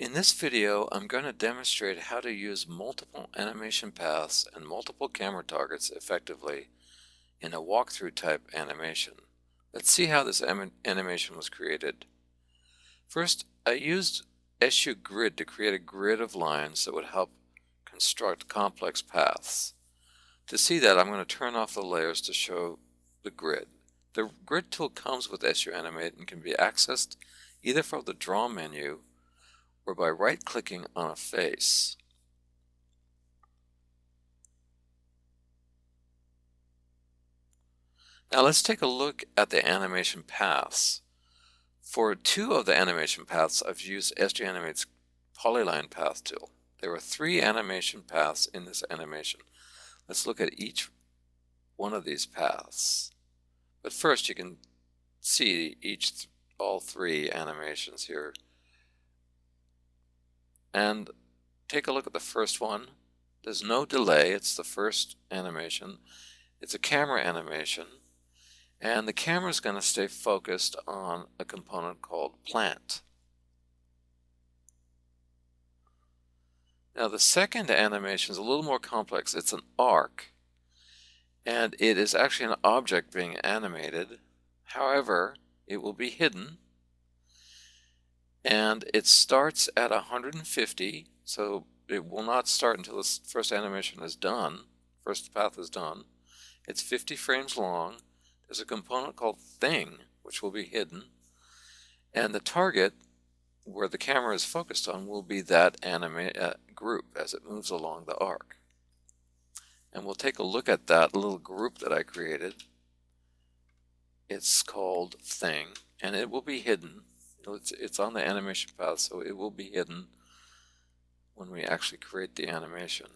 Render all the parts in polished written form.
In this video, I'm going to demonstrate how to use multiple animation paths and multiple camera targets effectively in a walkthrough type animation. Let's see how this animation was created. First, I used SU Grid to create a grid of lines that would help construct complex paths. To see that, I'm going to turn off the layers to show the grid. The grid tool comes with SU-Animate and can be accessed either from the Draw menu or by right-clicking on a face. Now let's take a look at the animation paths. For two of the animation paths, I've used SU-Animate's Polyline Path tool. There are 3 animation paths in this animation. Let's look at each one of these paths. But first, you can see all 3 animations here. And take a look at the first one. There's no delay. It's the first animation. It's a camera animation. And the camera is going to stay focused on a component called plant. Now the second animation is a little more complex. It's an arc, and it is actually an object being animated. However, it will be hidden, and it starts at 150, so it will not start until this first animation is done, first path is done. It's 50 frames long. There's a component called thing, which will be hidden, and the target where the camera is focused on will be that group as it moves along the arc. And we'll take a look at that little group that I created. It's called thing, and it will be hidden. It's on the animation path, so it will be hidden when we actually create the animation.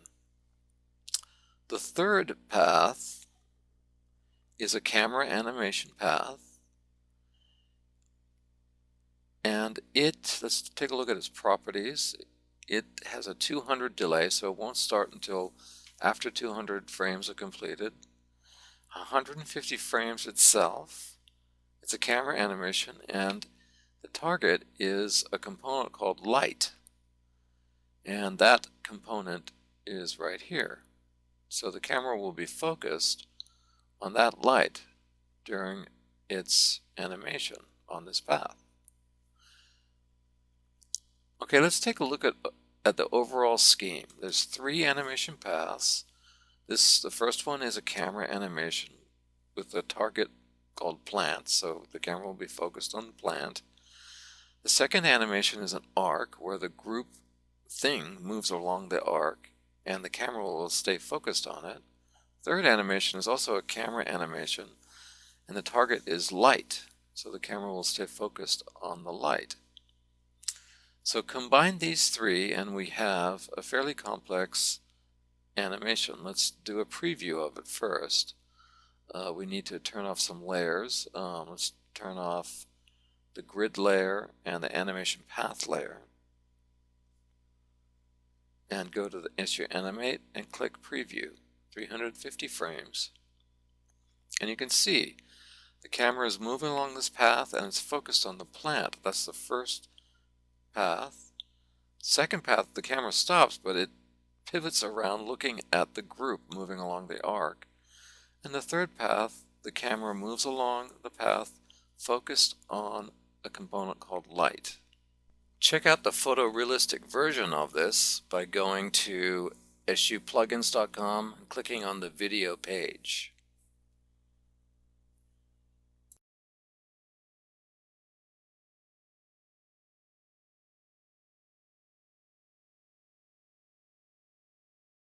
The third path is a camera animation path, and let's take a look at its properties. It has a 200 delay, so it won't start until after 200 frames are completed. 150 frames itself. It's a camera animation, and the target is a component called light, and that component is right here. So the camera will be focused on that light during its animation on this path. Okay, let's take a look at the overall scheme. There's 3 animation paths. The first one is a camera animation with a target called plant, so the camera will be focused on the plant. The second animation is an arc where the group thing moves along the arc and the camera will stay focused on it. Third animation is also a camera animation, and the target is light, so the camera will stay focused on the light. So combine these 3 and we have a fairly complex animation. Let's do a preview of it first. We need to turn off some layers. Let's turn off the grid layer and the animation path layer, and go to the SU-Animate and click Preview, 350 frames. And you can see the camera is moving along this path and it's focused on the plant. That's the first path. Second path, the camera stops, but it pivots around looking at the group moving along the arc. And the third path, the camera moves along the path focused on a component called light. Check out the photorealistic version of this by going to suplugins.com and clicking on the video page.